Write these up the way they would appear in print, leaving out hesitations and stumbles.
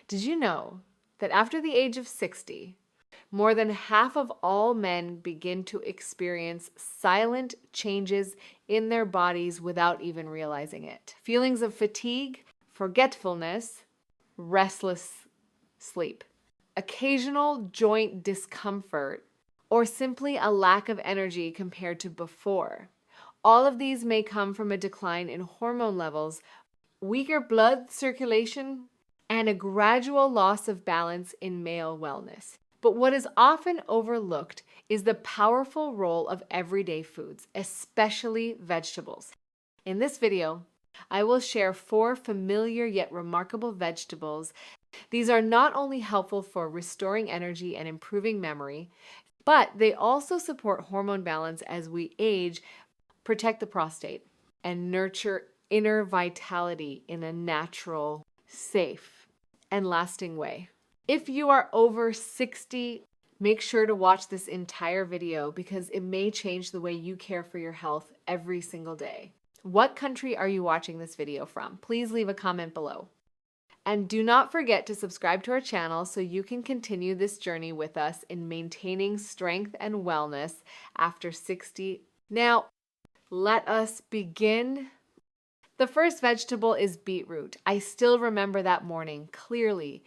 Did you know that after the age of 60, more than half of all men begin to experience silent changes in their bodies without even realizing it? Feelings of fatigue, forgetfulness, restless sleep, occasional joint discomfort, or simply a lack of energy compared to before. All of these may come from a decline in hormone levels, weaker blood circulation, and a gradual loss of balance in male wellness. But what is often overlooked is the powerful role of everyday foods, especially vegetables. In this video, I will share 4 familiar yet remarkable vegetables. These are not only helpful for restoring energy and improving memory, but they also support hormone balance as we age, protect the prostate, and nurture inner vitality in a natural, safe, and lasting way. If you are over 60, make sure to watch this entire video because it may change the way you care for your health every single day. What country are you watching this video from? Please leave a comment below. And do not forget to subscribe to our channel so you can continue this journey with us in maintaining strength and wellness after 60. Now, let us begin. The first vegetable is beetroot. I still remember that morning clearly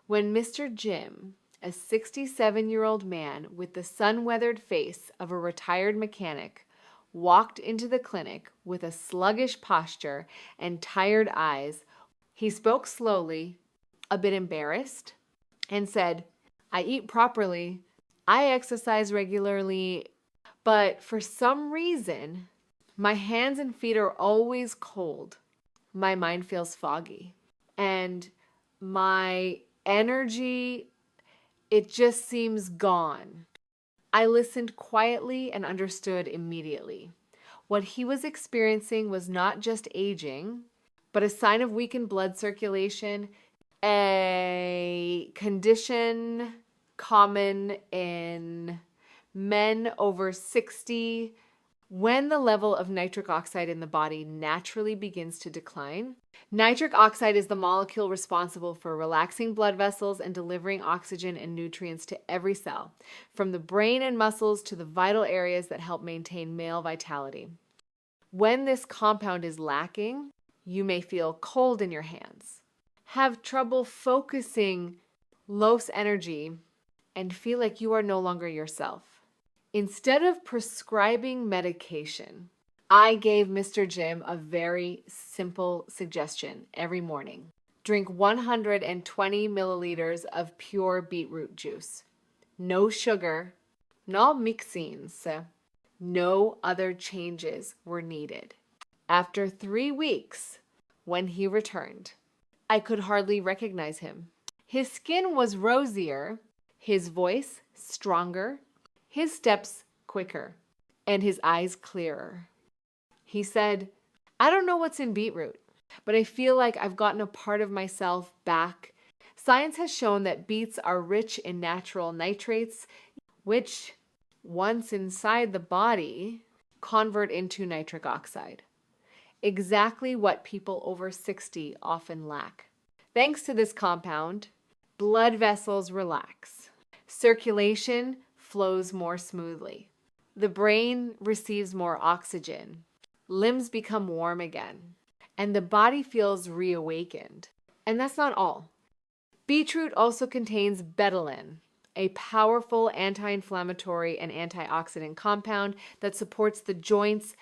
when Mr. Jim, a 67-year-old man with the sun-weathered face of a retired mechanic, walked into the clinic with a sluggish posture and tired eyes. He spoke slowly, a bit embarrassed, and said, "I eat properly, I exercise regularly, but for some reason, my hands and feet are always cold. My mind feels foggy. And my energy, it just seems gone." I listened quietly and understood immediately. What he was experiencing was not just aging, but a sign of weakened blood circulation, a condition common in men over 60 when the level of nitric oxide in the body naturally begins to decline. Nitric oxide is the molecule responsible for relaxing blood vessels and delivering oxygen and nutrients to every cell, from the brain and muscles to the vital areas that help maintain male vitality. When this compound is lacking, you may feel cold in your hands, have trouble focusing, low energy, and feel like you are no longer yourself. Instead of prescribing medication, I gave Mr. Jim a very simple suggestion every morning. Drink 120 milliliters of pure beetroot juice. No sugar, no mixins. No other changes were needed. After 3 weeks, when he returned, I could hardly recognize him. His skin was rosier, his voice stronger, his steps quicker, and his eyes clearer. He said, "I don't know what's in beetroot, but I feel like I've gotten a part of myself back. Science has shown that beets are rich in natural nitrates, which, once inside the body, convert into nitric oxide. Exactly what people over 60 often lack. Thanks to this compound, blood vessels relax. Circulation flows more smoothly. The brain receives more oxygen. Limbs become warm again. And the body feels reawakened. And that's not all. Beetroot also contains betalain, a powerful anti-inflammatory and antioxidant compound that supports the joints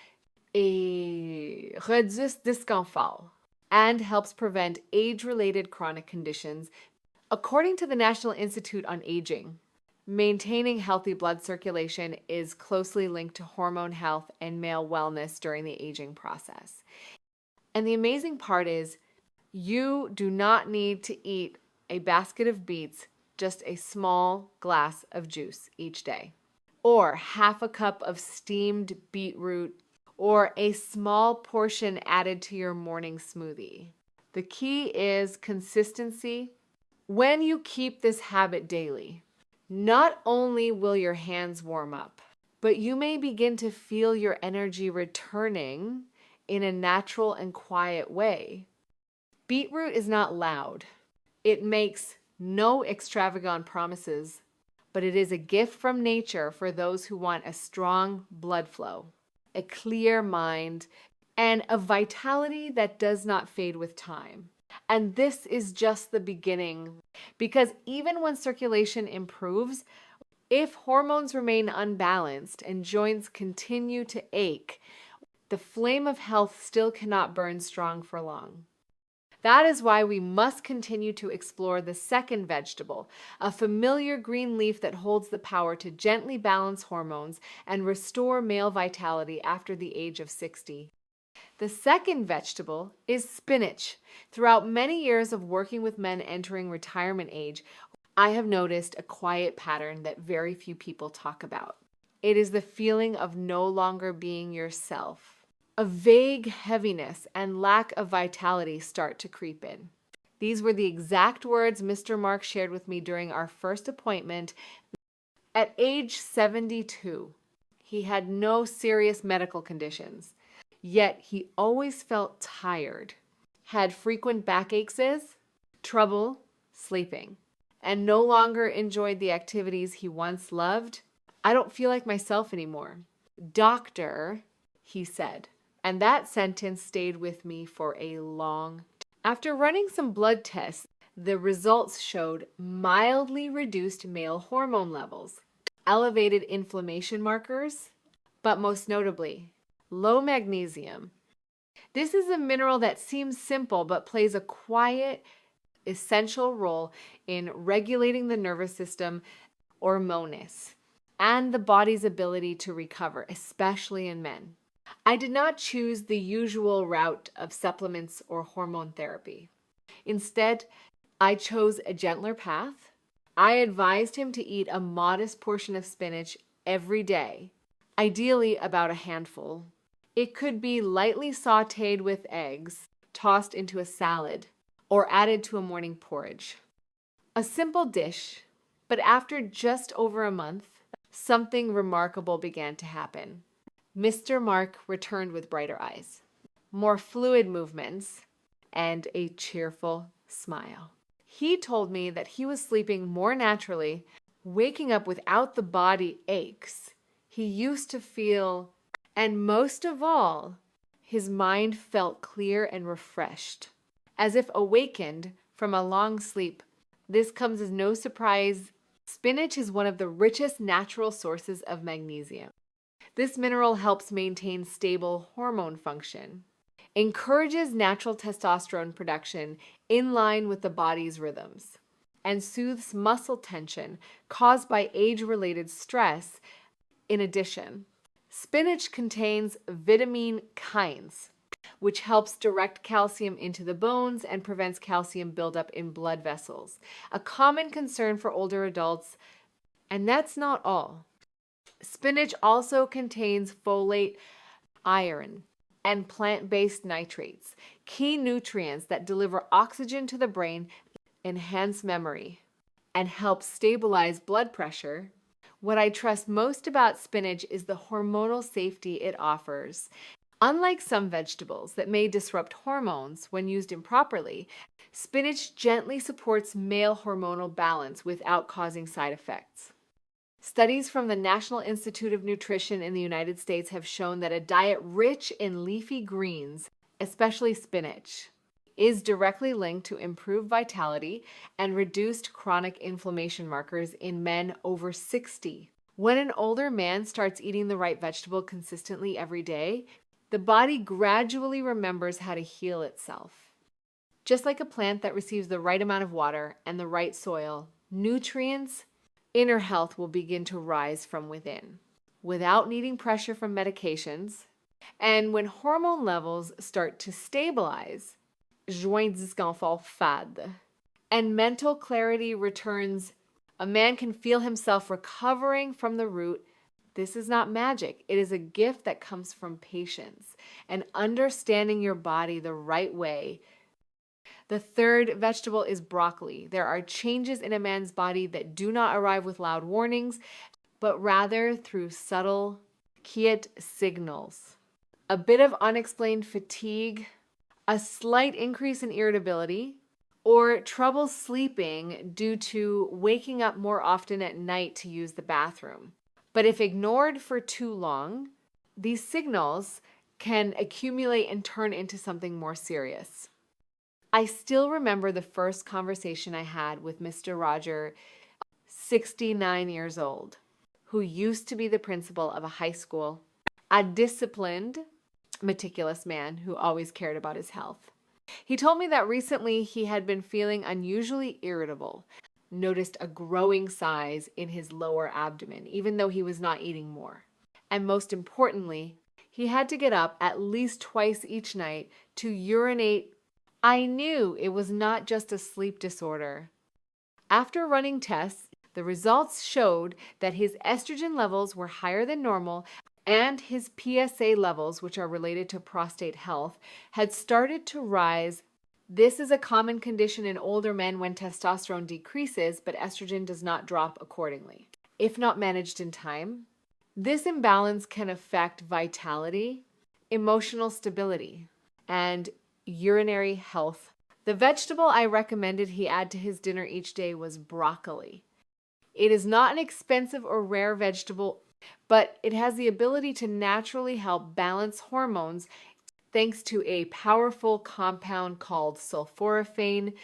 et réduit disconfort and helps prevent age-related chronic conditions. According to the National Institute on Aging, maintaining healthy blood circulation is closely linked to hormone health and male wellness during the aging process. And the amazing part is, you do not need to eat a basket of beets, just a small glass of juice each day, or half a cup of steamed beetroot, or a small portion added to your morning smoothie. The key is consistency. When you keep this habit daily, not only will your hands warm up, but you may begin to feel your energy returning in a natural and quiet way. Beetroot is not loud. It makes no extravagant promises, but it is a gift from nature for those who want a strong blood flow, a clear mind, and a vitality that does not fade with time. And this is just the beginning, because even when circulation improves, if hormones remain unbalanced and joints continue to ache, the flame of health still cannot burn strong for long. That is why we must continue to explore the second vegetable, a familiar green leaf that holds the power to gently balance hormones and restore male vitality after the age of 60. The second vegetable is spinach. Throughout many years of working with men entering retirement age, I have noticed a quiet pattern that very few people talk about. It is the feeling of no longer being yourself. A vague heaviness and lack of vitality start to creep in. These were the exact words Mr. Mark shared with me during our first appointment. At age 72, he had no serious medical conditions, yet he always felt tired, had frequent backaches, trouble sleeping, and no longer enjoyed the activities he once loved. I don't feel like myself anymore. Doctor, he said. And that sentence stayed with me for a long time. After running some blood tests, the results showed mildly reduced male hormone levels, elevated inflammation markers, but most notably, low magnesium. This is a mineral that seems simple but plays a quiet, essential role in regulating the nervous system, hormones, and the body's ability to recover, especially in men. I did not choose the usual route of supplements or hormone therapy. Instead, I chose a gentler path. I advised him to eat a modest portion of spinach every day, ideally about a handful. It could be lightly sautéed with eggs, tossed into a salad, or added to a morning porridge. A simple dish, but after just over a month, something remarkable began to happen. Mr. Mark returned with brighter eyes, more fluid movements, and a cheerful smile. He told me that he was sleeping more naturally, waking up without the body aches he used to feel, and most of all, his mind felt clear and refreshed, as if awakened from a long sleep. This comes as no surprise. Spinach is one of the richest natural sources of magnesium. This mineral helps maintain stable hormone function, encourages natural testosterone production in line with the body's rhythms, and soothes muscle tension caused by age-related stress. In addition, spinach contains vitamin kinase, which helps direct calcium into the bones and prevents calcium buildup in blood vessels, a common concern for older adults. And that's not all. Spinach also contains folate, iron, and plant-based nitrates, key nutrients that deliver oxygen to the brain, enhance memory, and help stabilize blood pressure. What I trust most about spinach is the hormonal safety it offers. Unlike some vegetables that may disrupt hormones when used improperly, spinach gently supports male hormonal balance without causing side effects. Studies from the National Institute of Nutrition in the United States have shown that a diet rich in leafy greens, especially spinach, is directly linked to improved vitality and reduced chronic inflammation markers in men over 60. When an older man starts eating the right vegetable consistently every day, the body gradually remembers how to heal itself. Just like a plant that receives the right amount of water and the right soil, nutrients, inner health will begin to rise from within, without needing pressure from medications. And when hormone levels start to stabilize, joint disconfort fade, and mental clarity returns, a man can feel himself recovering from the root. This is not magic. It is a gift that comes from patience and understanding your body the right way. The third vegetable is broccoli. There are changes in a man's body that do not arrive with loud warnings, but rather through subtle, quiet signals. A bit of unexplained fatigue, a slight increase in irritability, or trouble sleeping due to waking up more often at night to use the bathroom. But if ignored for too long, these signals can accumulate and turn into something more serious. I still remember the first conversation I had with Mr. Roger, 69 years old, who used to be the principal of a high school, a disciplined, meticulous man who always cared about his health. He told me that recently he had been feeling unusually irritable, noticed a growing size in his lower abdomen, even though he was not eating more. And most importantly, he had to get up at least twice each night to urinate. I knew it was not just a sleep disorder. After running tests, the results showed that his estrogen levels were higher than normal, and his PSA levels, which are related to prostate health, had started to rise. This is a common condition in older men when testosterone decreases, but estrogen does not drop accordingly. If not managed in time, this imbalance can affect vitality, emotional stability, and urinary health. The vegetable I recommended he add to his dinner each day was broccoli. It is not an expensive or rare vegetable, but it has the ability to naturally help balance hormones thanks to a powerful compound called sulforaphane.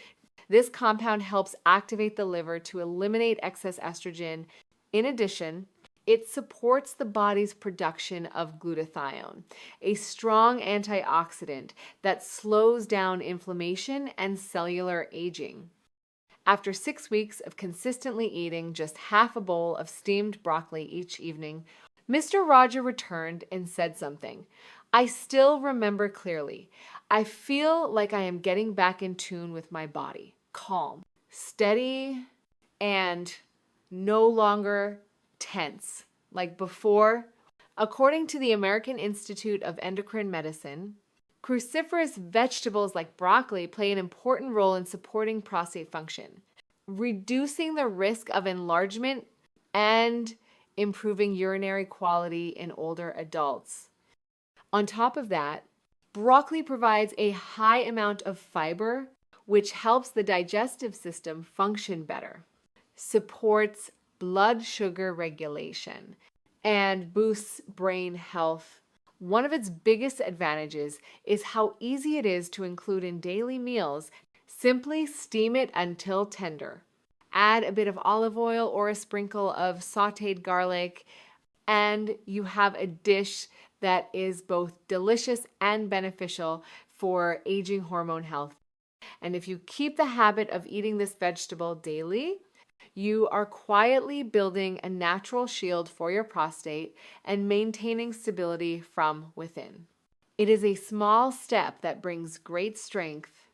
This compound helps activate the liver to eliminate excess estrogen. In addition, it supports the body's production of glutathione, a strong antioxidant that slows down inflammation and cellular aging. After 6 weeks of consistently eating just half a bowl of steamed broccoli each evening, Mr. Roger returned and said something I still remember clearly. I feel like I am getting back in tune with my body, calm, steady, and no longer tense like before. According to the American Institute of Endocrine Medicine, cruciferous vegetables like broccoli play an important role in supporting prostate function, reducing the risk of enlargement and improving urinary quality in older adults. On top of that, broccoli provides a high amount of fiber, which helps the digestive system function better, supports blood sugar regulation, and boosts brain health. One of its biggest advantages is how easy it is to include in daily meals. Simply steam it until tender. Add a bit of olive oil or a sprinkle of sautéed garlic, and you have a dish that is both delicious and beneficial for aging hormone health. And if you keep the habit of eating this vegetable daily, you are quietly building a natural shield for your prostate and maintaining stability from within. It is a small step that brings great strength.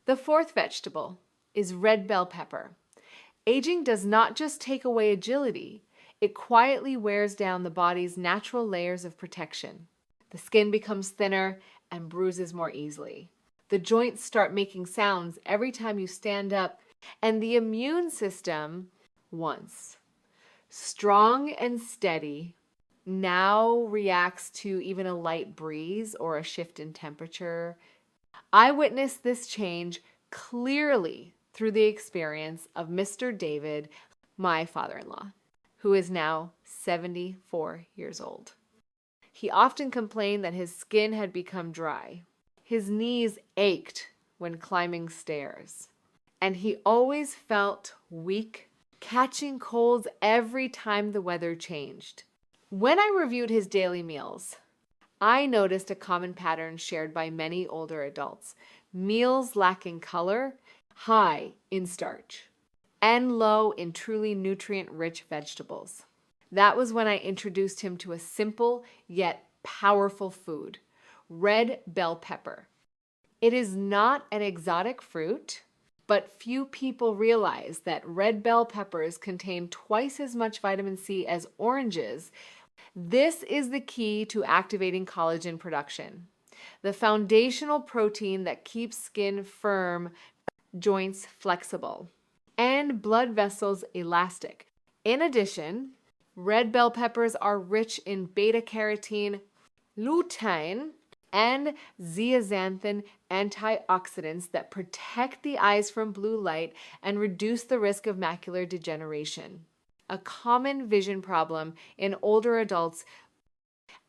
The fourth vegetable is red bell pepper. Aging does not just take away agility, it quietly wears down the body's natural layers of protection. The skin becomes thinner and bruises more easily. The joints start making sounds every time you stand up, and the immune system, once strong and steady, now reacts to even a light breeze or a shift in temperature. I witnessed this change clearly through the experience of Mr. David, my father-in-law, who is now 74 years old. He often complained that his skin had become dry. His knees ached when climbing stairs, and he always felt weak, catching colds every time the weather changed. When I reviewed his daily meals, I noticed a common pattern shared by many older adults: meals lacking color, high in starch, and low in truly nutrient-rich vegetables. That was when I introduced him to a simple yet powerful food: red bell pepper. It is not an exotic fruit, but few people realize that red bell peppers contain twice as much vitamin C as oranges. This is the key to activating collagen production, the foundational protein that keeps skin firm, joints flexible, and blood vessels elastic. In addition, red bell peppers are rich in beta-carotene, lutein, and zeaxanthin antioxidants that protect the eyes from blue light and reduce the risk of macular degeneration, a common vision problem in older adults.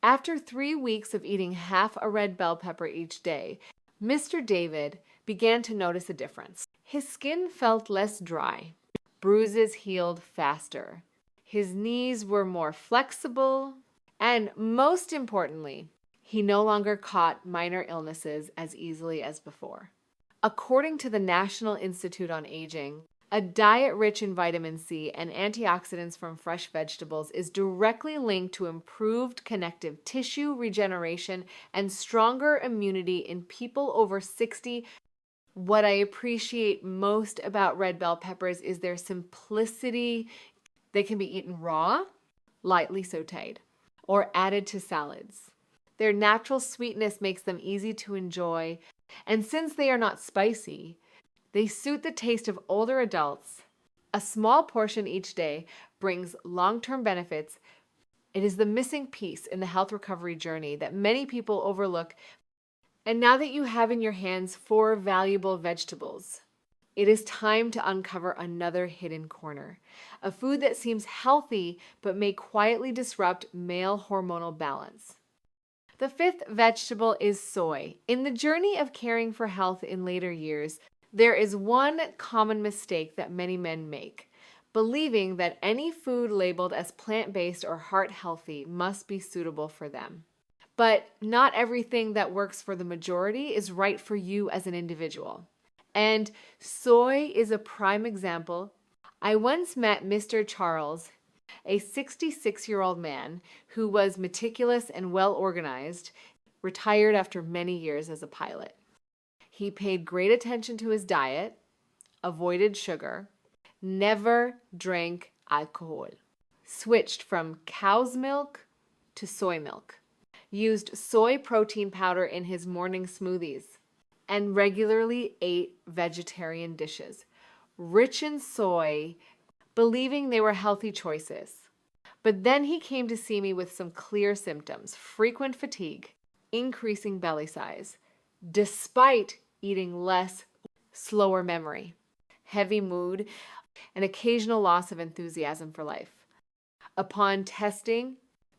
After 3 weeks of eating half a red bell pepper each day, Mr. David began to notice a difference. His skin felt less dry. Bruises healed faster. His knees were more flexible. And most importantly, he no longer caught minor illnesses as easily as before. According to the National Institute on Aging, a diet rich in vitamin C and antioxidants from fresh vegetables is directly linked to improved connective tissue regeneration and stronger immunity in people over 60. What I appreciate most about red bell peppers is their simplicity. They can be eaten raw, lightly sauteed, or added to salads. Their natural sweetness makes them easy to enjoy, and since they are not spicy, they suit the taste of older adults. A small portion each day brings long-term benefits. It is the missing piece in the health recovery journey that many people overlook. And now that you have in your hands 4 valuable vegetables, it is time to uncover another hidden corner, a food that seems healthy but may quietly disrupt male hormonal balance. The 5th vegetable is soy. In the journey of caring for health in later years, there is one common mistake that many men make, believing that any food labeled as plant-based or heart-healthy must be suitable for them. But not everything that works for the majority is right for you as an individual. And soy is a prime example. I once met Mr. Charles, a 66-year-old man who was meticulous and well-organized, retired after many years as a pilot. He paid great attention to his diet, avoided sugar, never drank alcohol, switched from cow's milk to soy milk, used soy protein powder in his morning smoothies, and regularly ate vegetarian dishes, rich in soy, believing they were healthy choices. But then he came to see me with some clear symptoms: frequent fatigue, increasing belly size, despite eating less, slower memory, heavy mood, and occasional loss of enthusiasm for life. Upon testing,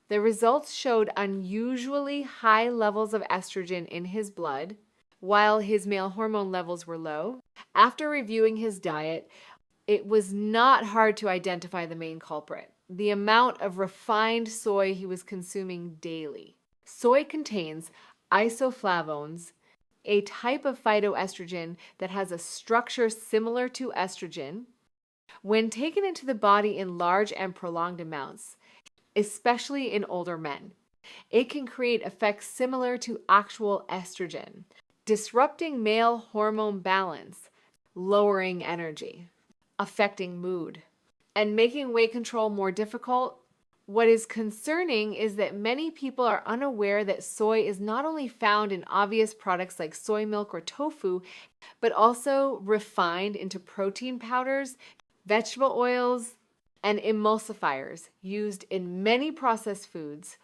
the results showed unusually high levels of estrogen in his blood, while his male hormone levels were low. After reviewing his diet, it was not hard to identify the main culprit: the amount of refined soy he was consuming daily. Soy contains isoflavones, a type of phytoestrogen that has a structure similar to estrogen. When taken into the body in large and prolonged amounts, especially in older men, it can create effects similar to actual estrogen, disrupting male hormone balance, lowering energy, affecting mood, and making weight control more difficult. What is concerning is that many people are unaware that soy is not only found in obvious products like soy milk or tofu, but also refined into protein powders, vegetable oils, and emulsifiers used in many processed foods.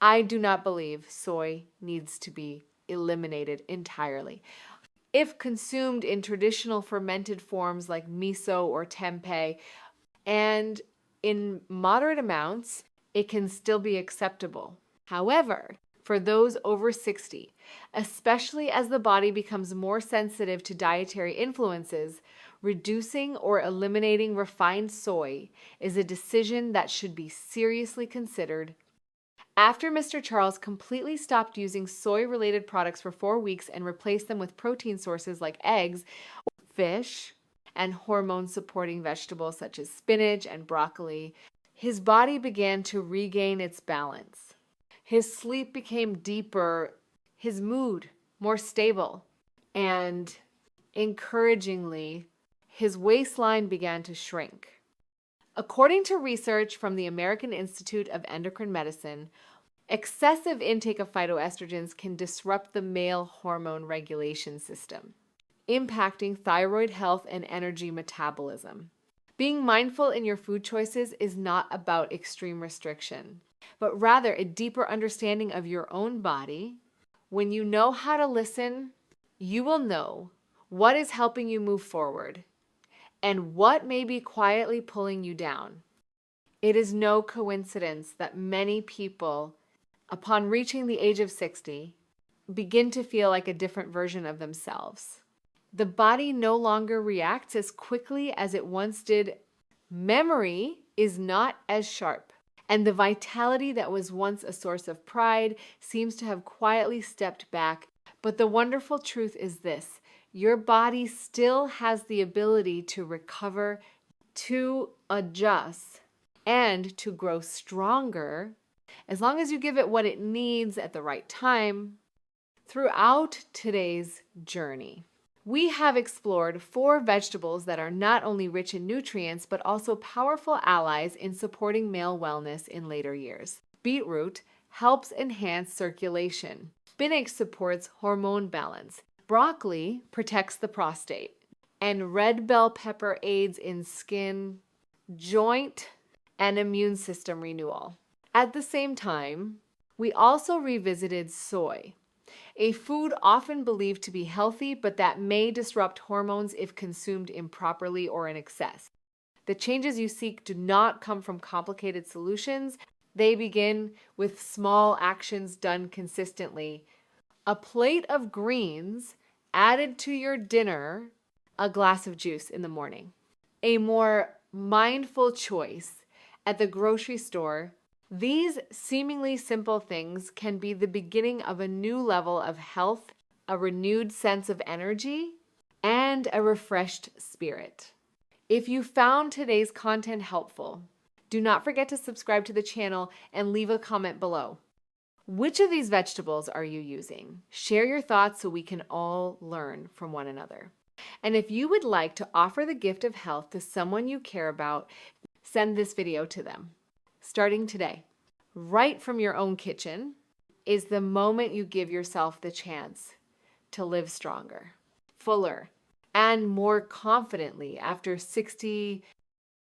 I do not believe soy needs to be eliminated entirely. If consumed in traditional fermented forms like miso or tempeh, and in moderate amounts, it can still be acceptable. However, for those over 60, especially as the body becomes more sensitive to dietary influences, reducing or eliminating refined soy is a decision that should be seriously considered. After Mr. Charles completely stopped using soy-related products for 4 weeks and replaced them with protein sources like eggs, fish, and hormone-supporting vegetables such as spinach and broccoli, his body began to regain its balance. His sleep became deeper, his mood more stable, and encouragingly, his waistline began to shrink. According to research from the American Institute of Endocrine Medicine, excessive intake of phytoestrogens can disrupt the male hormone regulation system, impacting thyroid health and energy metabolism. Being mindful in your food choices is not about extreme restriction, but rather a deeper understanding of your own body, When you know how to listen, you will know what is helping you move forward and what may be quietly pulling you down. It is no coincidence that many people, upon reaching the age of 60, begin to feel like a different version of themselves. The body no longer reacts as quickly as it once did. Memory is not as sharp, and the vitality that was once a source of pride seems to have quietly stepped back. But the wonderful truth is this: your body still has the ability to recover, to adjust, and to grow stronger as long as you give it what it needs at the right time. Throughout today's journey, we have explored 4 vegetables that are not only rich in nutrients, but also powerful allies in supporting male wellness in later years. Beetroot helps enhance circulation. Spinach supports hormone balance. Broccoli protects the prostate. And red bell pepper aids in skin, joint, and immune system renewal. At the same time, we also revisited soy, a food often believed to be healthy, but that may disrupt hormones if consumed improperly or in excess. The changes you seek do not come from complicated solutions. They begin with small actions done consistently. A plate of greens added to your dinner, a glass of juice in the morning. A more mindful choice at the grocery store. These seemingly simple things can be the beginning of a new level of health, a renewed sense of energy, and a refreshed spirit. If you found today's content helpful, do not forget to subscribe to the channel and leave a comment below. Which of these vegetables are you using? Share your thoughts so we can all learn from one another. And if you would like to offer the gift of health to someone you care about, send this video to them. Starting today, right from your own kitchen, is the moment you give yourself the chance to live stronger, fuller, and more confidently after 60